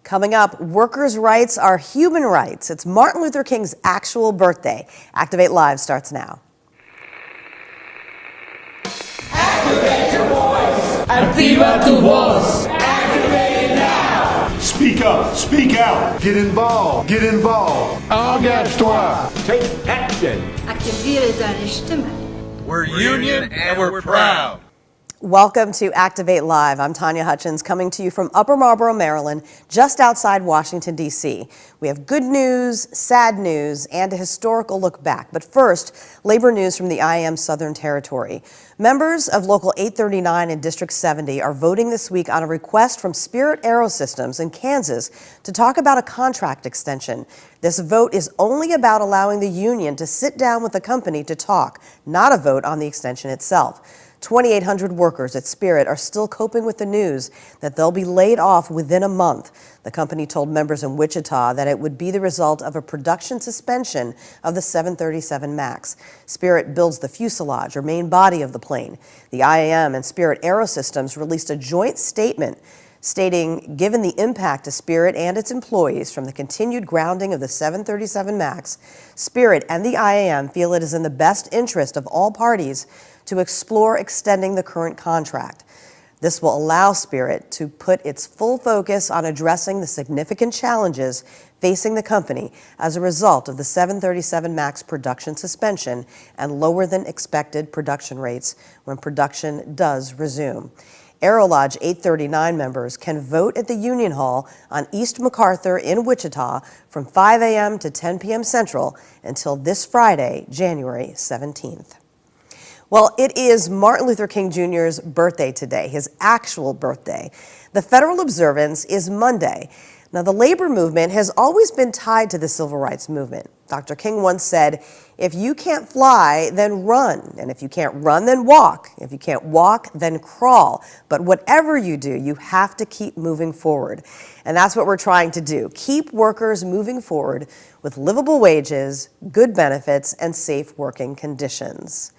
Coming up, workers' rights are human rights. It's Martin Luther King's actual birthday. Activate Live starts now. Activate your voice. Activa tu voz. Activate it now. Speak up. Speak out. Get involved. Get involved. Engage-toi. Take action. Aktiviere deine Stimme. We're union and we're proud. Welcome to Activate Live. I'm Tanya Hutchins, coming to you from Upper Marlboro, Maryland, just outside Washington, D.C. We have good news, sad news, and a historical look back. But first, labor news from the IAM Southern Territory. Members of Local 839 and District 70 are voting this week on a request from Spirit Aerosystems in Kansas to talk about a contract extension. This vote is only about allowing the union to sit down with the company to talk, not a vote on the extension itself. 2,800 workers at Spirit are still coping with the news that they'll be laid off within a month. The company told members in Wichita that it would be the result of a production suspension of the 737 MAX. Spirit builds the fuselage or main body of the plane. The IAM and Spirit Aerosystems released a joint statement stating, given the impact to Spirit and its employees from the continued grounding of the 737 MAX, Spirit and the IAM feel it is in the best interest of all parties to explore extending the current contract. This will allow Spirit to put its full focus on addressing the significant challenges facing the company as a result of the 737 MAX production suspension and lower than expected production rates when production does resume. Aerolodge 839 members can vote at the Union Hall on East MacArthur in Wichita from 5 a.m. to 10 p.m. Central until this Friday, January 17th. Well, it is Martin Luther King Jr.'s birthday today, his actual birthday. The federal observance is Monday. Now, the labor movement has always been tied to the civil rights movement. Dr. King once said, if you can't fly, then run. And if you can't run, then walk. If you can't walk, then crawl. But whatever you do, you have to keep moving forward. And that's what we're trying to do. Keep workers moving forward with livable wages, good benefits, and safe working conditions.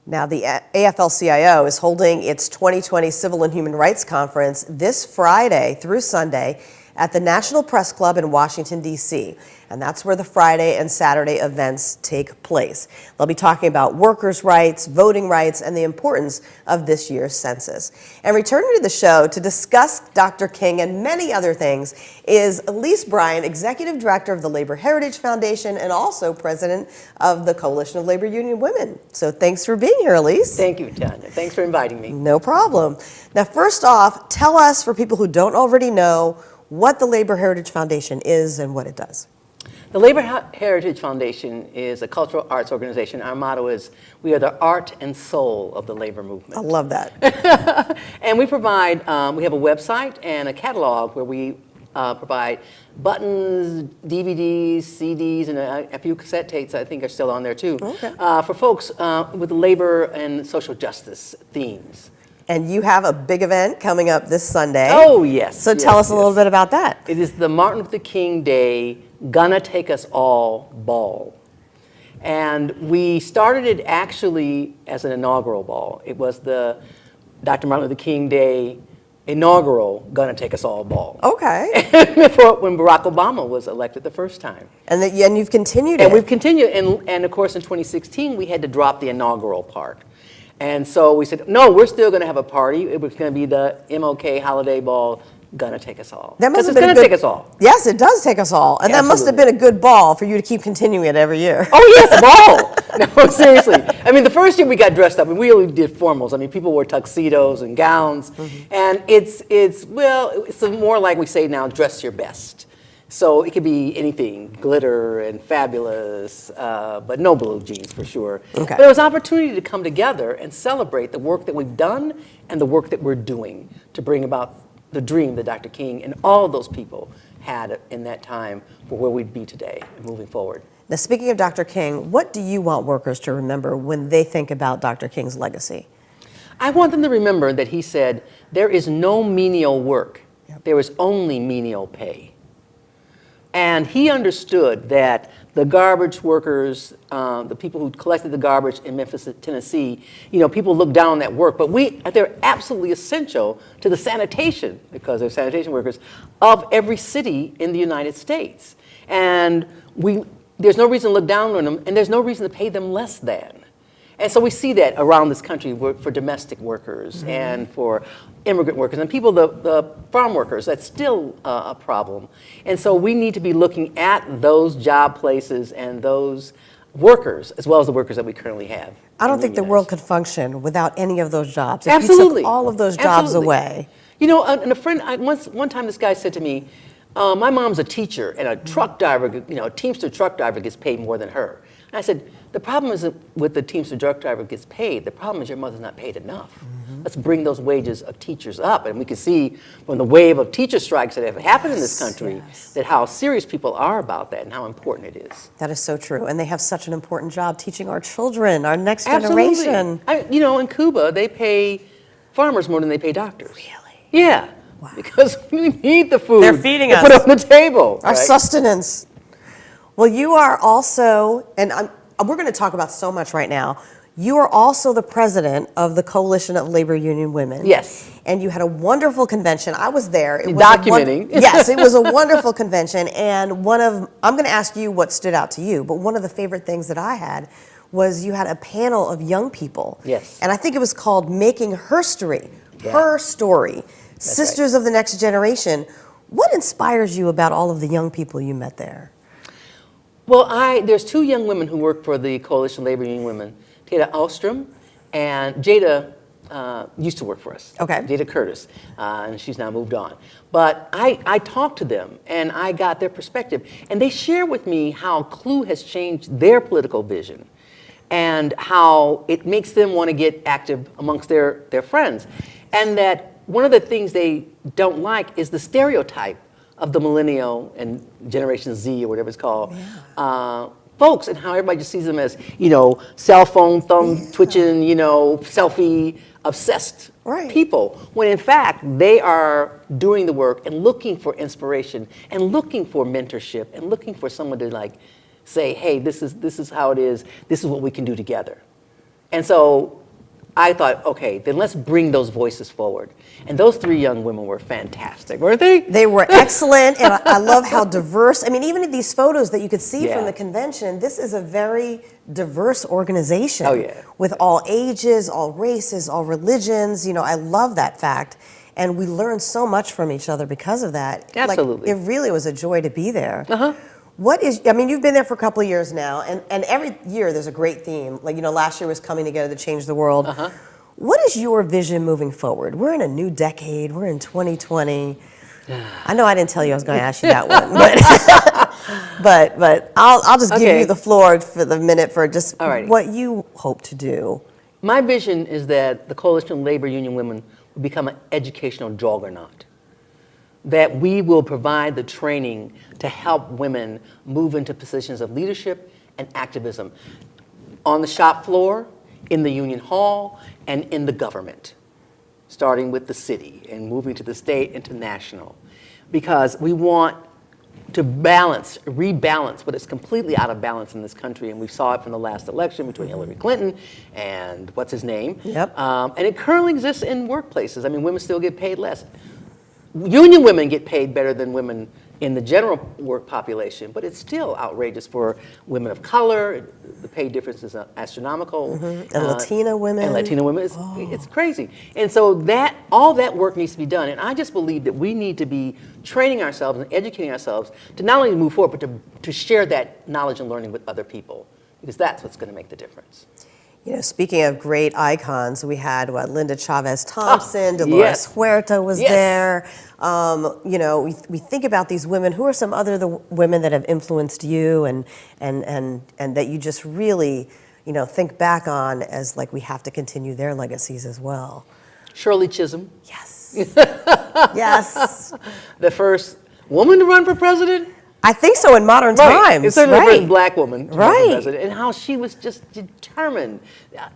Now, the AFL-CIO is holding its 2020 Civil and Human Rights Conference this Friday through Sunday at the National Press Club in Washington, D.C., and that's where the Friday and Saturday events take place. They'll be talking about workers' rights, voting rights, and the importance of this year's census. And returning to the show to discuss Dr. King and many other things is Elise Bryant, Executive Director of the Labor Heritage Foundation and also President of the Coalition of Labor Union Women. So thanks for being here, Elise. Thank you, Tanya. Thanks for inviting me. No problem. Now, first off, tell us, for people who don't already know, what the Labor Heritage Foundation is and what it does. The Labor Heritage Foundation is a cultural arts organization. Our motto is, we are the art and soul of the labor movement. I love that. And we provide, we have a website and a catalog where we provide buttons, DVDs, CDs, and a few cassette tapes I think are still on there too, okay, for folks with labor and social justice themes. And you have a big event coming up this Sunday. Oh, yes. So tell us a little bit about that. It is the Martin Luther King Day Gonna Take Us All Ball. And we started it actually as an inaugural ball. It was the Dr. Martin Luther King Day inaugural Gonna Take Us All Ball. Okay. Before, when Barack Obama was elected the first time. And you've continued it. And we've continued, and of course in 2016 we had to drop the inaugural part. And so we said, no, we're still going to have a party. It was going to be the MLK Holiday Ball, Gonna Take Us All. Because it's going to take us all. Yes, it does take us all. And Absolutely. That must have been a good ball for you to keep continuing it every year. Oh, yes, a ball. No, seriously. I mean, the first year we got dressed up, and we really did formals. I mean, people wore tuxedos and gowns. Mm-hmm. And it's more like we say now, dress your best. So it could be anything, glitter and fabulous, but no blue jeans for sure. Okay. But it was an opportunity to come together and celebrate the work that we've done and the work that we're doing to bring about the dream that Dr. King and all of those people had in that time for where we'd be today and moving forward. Now, speaking of Dr. King, what do you want workers to remember when they think about Dr. King's legacy? I want them to remember that he said, there is no menial work. There is only menial pay. And he understood that the garbage workers, the people who collected the garbage in Memphis, Tennessee, people look down on that work, but they're absolutely essential to the sanitation, because they're sanitation workers, of every city in the United States. And there's no reason to look down on them, and there's no reason to pay them less than. And so we see that around this country for domestic workers and for immigrant workers and people, the farm workers. That's still a problem. And so we need to be looking at those job places and those workers, as well as the workers that we currently have. I don't think the world could function without any of those jobs. If Absolutely. you took all of those jobs away. And a friend, one time this guy said to me, my mom's a teacher, and a truck driver, a Teamster truck driver gets paid more than her. And I said, the problem isn't with the Teamster truck driver gets paid. The problem is your mother's not paid enough. Let's bring those wages of teachers up. And we can see from the wave of teacher strikes that have happened in this country that how serious people are about that and how important it is. That is so true. And they have such an important job teaching our children, our next generation. In Cuba, they pay farmers more than they pay doctors. Really? Yeah. Wow. Because we need the food. They're feeding us. Put it on the table. Our sustenance. Well, you are also, and we're going to talk about so much right now. You are also the president of the Coalition of Labor Union Women. Yes. And you had a wonderful convention. I was there. It was documenting. Yes, it was a wonderful convention. And I'm going to ask you what stood out to you, but one of the favorite things that I had was you had a panel of young people. Yes. And I think it was called Making Her Story. Yeah. Her Story. That's Sisters of the Next Generation. What inspires you about all of the young people you met there? Well, there's two young women who work for the Coalition of Labor Union Women, Jada Alstrom, and Jada used to work for us. Okay. Jada Curtis, and she's now moved on. But I talked to them, and I got their perspective. And they share with me how CLU has changed their political vision and how it makes them want to get active amongst their friends. And that one of the things they don't like is the stereotype of the millennial and Generation Z or whatever it's called, folks, and how everybody just sees them as, cell phone, thumb twitching, selfie obsessed people, when in fact they are doing the work and looking for inspiration and looking for mentorship and looking for someone to say, hey, this is how it is, this is what we can do together. And so I thought, okay, then let's bring those voices forward. And those three young women were fantastic, weren't they? They were excellent, and I love how diverse. I mean, even in these photos that you could see from the convention, this is a very diverse organization. Oh, yeah. With all ages, all races, all religions. I love that fact. And we learned so much from each other because of that. Absolutely. It really was a joy to be there. You've been there for a couple of years now, and every year there's a great theme. Last year was Coming Together to Change the World. What is your vision moving forward? We're in a new decade. We're in 2020. I know I didn't tell you I was going to ask you that one, but I'll just give you the floor for the minute for just what you hope to do. My vision is that the Coalition of Labor Union Women will become an educational juggernaut. That we will provide the training to help women move into positions of leadership and activism on the shop floor, in the union hall, and in the government, starting with the city and moving to the state and to national. Because we want to rebalance what is completely out of balance in this country, and we saw it from the last election between Hillary Clinton and what's his name. Yep. And it currently exists in workplaces. I mean, women still get paid less. Union women get paid better than women in the general work population, but it's still outrageous for women of color. The pay difference is astronomical. And Latina women. And Latina women, it's crazy. And so all that work needs to be done. And I just believe that we need to be training ourselves and educating ourselves to not only move forward, but to share that knowledge and learning with other people, because that's what's going to make the difference. Speaking of great icons, we had Linda Chavez Thompson, Dolores Huerta was there. We think about these women. Who are some other women that have influenced you and that you just really, think back on as we have to continue their legacies as well? Shirley Chisholm. Yes. Yes. The first woman to run for president. I think so in modern times. It's certainly the first black woman to run for president, and how she was just determined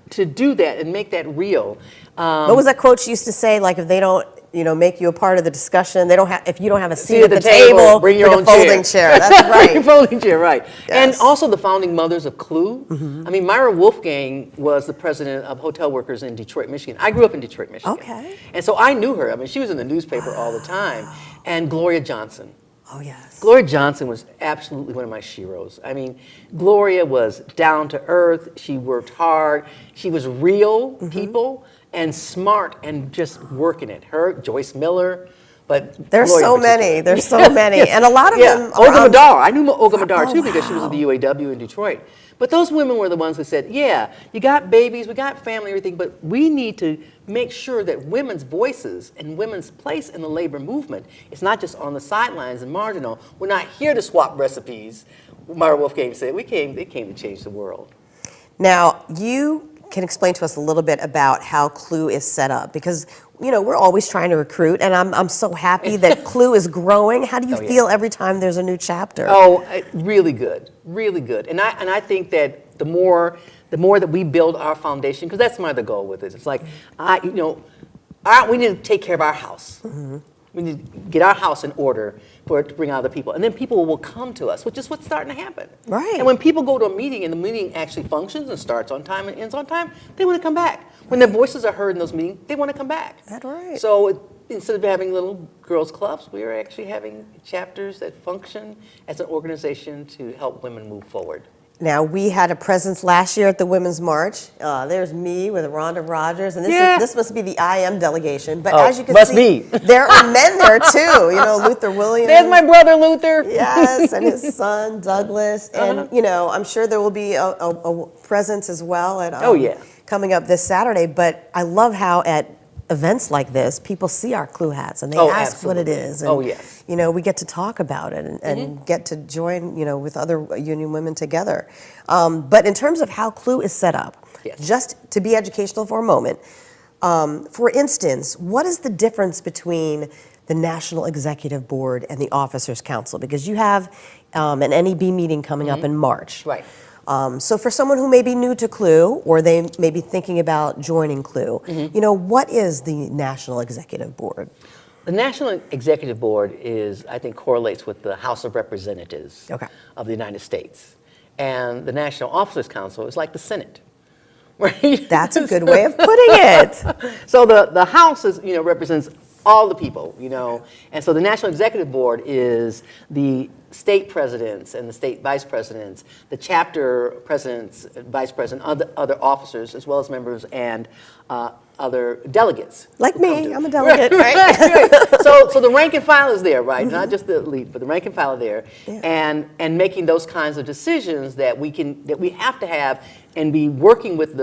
to do that and make that real. What was that quote she used to say? If they don't make you a part of the discussion. They don't have, if you don't have a seat at the table, table, bring your own a folding chair. That's Bring your right. folding chair, right. Yes. And also the founding mothers of Clue. I mean, Myra Wolfgang was the president of hotel workers in Detroit, Michigan. I grew up in Detroit, Michigan. Okay. And so I knew her. I mean, she was in the newspaper all the time. And Gloria Johnson. Oh, yes. Gloria Johnson was absolutely one of my sheroes. I mean, Gloria was down to earth. She worked hard. She was real people and smart and just working it. Her, Joyce Miller, but There's Gloria so in particular. many. There's so many. And a lot of them are Olga on- Madar. I knew Olga Madar Oh, too because she was at the wow. UAW in Detroit. But those women were the ones who said, yeah, you got babies, we got family, everything, but we need to make sure that women's voices and women's place in the labor movement is not just on the sidelines and marginal. We're not here to swap recipes. Myra Wolfgang said, they came to change the world. Now, you can explain to us a little bit about how Clue is set up, because we're always trying to recruit, and I'm so happy that Clue is growing. How do you feel every time there's a new chapter? Oh, really good, really good. And I think that the more that we build our foundation, because that's my other goal with it. It's like we need to take care of our house. We need to get our house in order for it to bring other people. And then people will come to us, which is what's starting to happen. Right. And when people go to a meeting and the meeting actually functions and starts on time and ends on time, they want to come back. When their voices are heard in those meetings, they want to come back. That's right. So instead of having little girls' clubs, we are actually having chapters that function as an organization to help women move forward. Now, we had a presence last year at the Women's March. There's me with Rhonda Rogers, and this must be the IAM delegation. But as you can must see, be. there are men there too. Luther Williams. There's my brother Luther. Yes, and his son Douglas, and I'm sure there will be a presence as well at coming up this Saturday. But I love how at events like this, people see our Clue hats and they ask what it is. And, yes. We get to talk about it and get to join, with other union women together. But in terms of how Clue is set up, just to be educational for a moment, for instance, what is the difference between the National Executive Board and the Officers Council? Because you have an NEB meeting coming up in March. Right. So for someone who may be new to Clue, or they may be thinking about joining Clue, what is the National Executive Board? The National Executive Board I think, correlates with the House of Representatives of the United States. And the National Officers Council is like the Senate, right? That's a good way of putting it. So the House represents all the people, and so the National Executive Board is the state presidents and the state vice presidents, the chapter presidents, vice president, other officers, as well as members and other delegates. Like me, I'm a delegate, right? Right. So the rank and file is there, right? Not just the elite, but the rank and file are there, and making those kinds of decisions that we have to have and be working with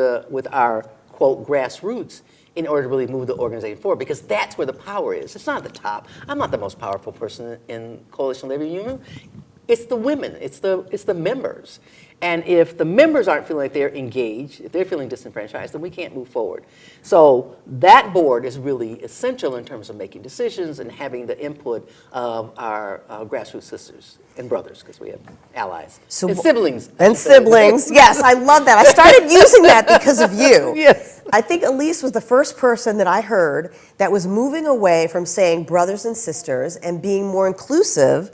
our quote grassroots in order to really move the organization forward, because that's where the power is. It's not at the top. I'm not the most powerful person in Coalition Labor Union. It's the women. It's the members. And if the members aren't feeling like they're engaged, if they're feeling disenfranchised, then we can't move forward. So that board is really essential in terms of making decisions and having the input of our grassroots sisters and brothers, because we have allies and siblings. And siblings. Yes, I love that. I started using that because of you. Yes. I think Elise was the first person that I heard that was moving away from saying brothers and sisters and being more inclusive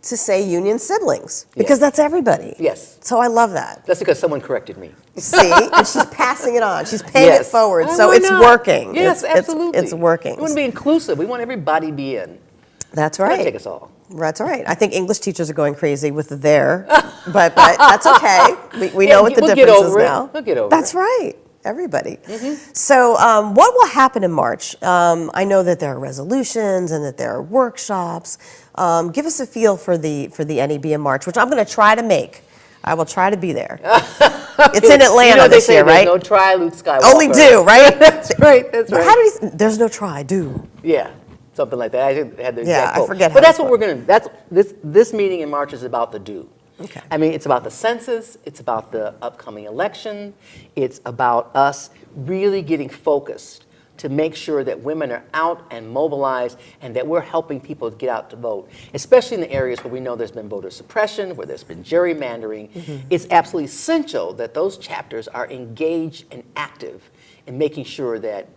to say union siblings, because that's everybody. Yes. So I love that. That's because someone corrected me. See, and she's passing it on. She's paying it forward. So Why it's not? working. Yes, absolutely. It's working. We want to be inclusive. We want everybody to be in. That's It's gonna right. take us all. That's right. I think English teachers are going crazy with the there, but that's okay. We know what the we'll difference get over is it. now. We'll get over That's it. right. Everybody. So what will happen in March? I know that there are resolutions and that there are workshops. Give us a feel for the NEB in March, which I'm going to try to make. I will try to be there. It's in Atlanta they this say year, there's right? no try, Luke Skywalker. Only do, right? That's right. That's But right. how do there's no try, do. Yeah, something like that. I had the exact Yeah, I quote. forget But how that's it's what we're going to. This meeting in March is about the do. Okay. I mean, it's about the census. It's about the upcoming election. It's about us really getting focused to make sure that women are out and mobilized and that we're helping people to get out to vote, especially in the areas where we know there's been voter suppression, where there's been gerrymandering. It's absolutely essential that those chapters are engaged and active in making sure that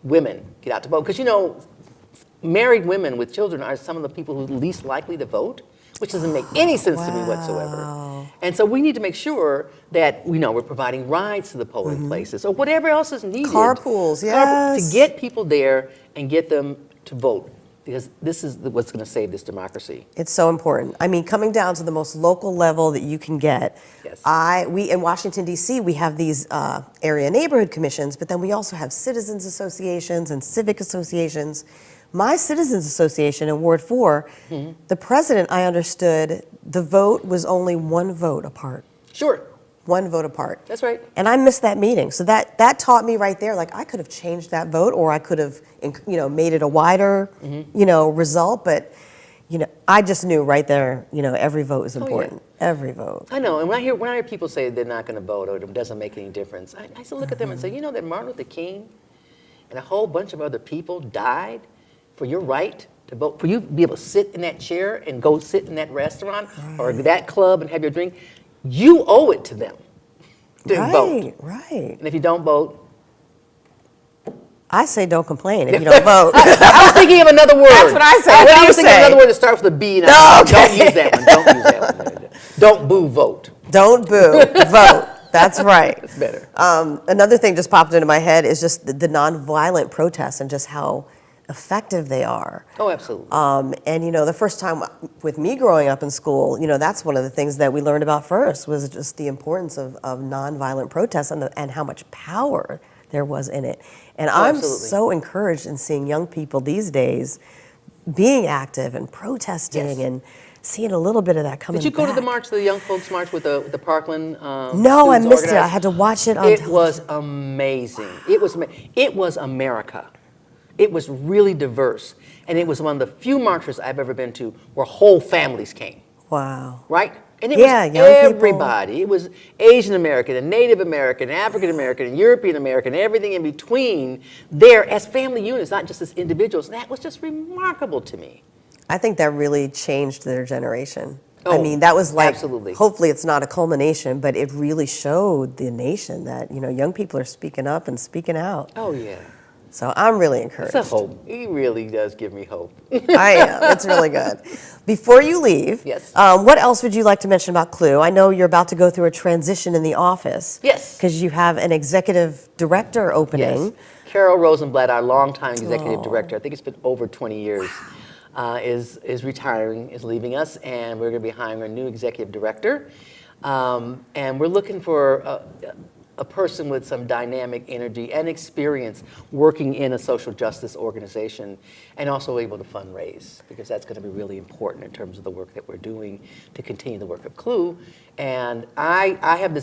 women get out to vote. Because, married women with children are some of the people who are least likely to vote, which doesn't make any sense to me whatsoever. And so we need to make sure that we're providing rides to the polling places or whatever else is needed. Carpools, yes. To get people there and get them to vote, because this is what's going to save this democracy. It's so important. I mean, coming down to the most local level that you can get. Yes. We in Washington, D.C., we have these area neighborhood commissions, but then we also have citizens associations and civic associations. My Citizens Association in Ward 4, the president, I understood, the vote was only one vote apart. Sure. One vote apart. That's right. And I missed that meeting. So that taught me right there, like I could have changed that vote or I could have, made it a wider, result. But, I just knew right there, every vote is important. Every vote. I know. And when I hear people say they're not going to vote or it doesn't make any difference, I still look at them and say, that Martin Luther King and a whole bunch of other people died for your right to vote, for you to be able to sit in that chair and go sit in that restaurant or that club and have your drink. You owe it to them to vote. Right. And if you don't vote, I say don't complain if you don't vote. I was thinking of another word. That's what I say. What do I you was thinking say? of another word that starts with a B. And don't use that one. Don't use that one. Don't boo, vote. Don't boo, vote. That's right. It's better. Another thing just popped into my head is just the nonviolent protests and just how effective they are. Oh, absolutely. And the first time with me growing up in school, that's one of the things that we learned about first was just the importance of nonviolent protests and how much power there was in it. And I'm absolutely. so encouraged in seeing young people these days being active and protesting and seeing a little bit of that coming back. Did you go to the march, the young folks march with the Parkland No, I students missed it. organized? I had to watch it on It television. was amazing. It was America. It was really diverse. And it was one of the few marches I've ever been to where whole families came. Wow. Right? And it Yeah, was young people. everybody. It was Asian American and Native American, African American and European American, everything in between there as family units, not just as individuals. And that was just remarkable to me. I think that really changed their generation. I Oh, mean, that was like, absolutely. hopefully it's not a culmination, but it really showed the nation that, young people are speaking up and speaking out. Oh, yeah. So I'm really encouraged. It's a hope. He really does give me hope. I am. It's really good. Before you leave, Yes. What else would you like to mention about Clue? I know you're about to go through a transition in the office. Yes. Because you have an executive director opening. Yes. Carol Rosenblatt, our longtime executive director, I think it's been over 20 years, is retiring, is leaving us, and we're going to be hiring a new executive director. And we're looking for a person with some dynamic energy and experience working in a social justice organization and also able to fundraise, because that's going to be really important in terms of the work that we're doing to continue the work of Clue. And I have this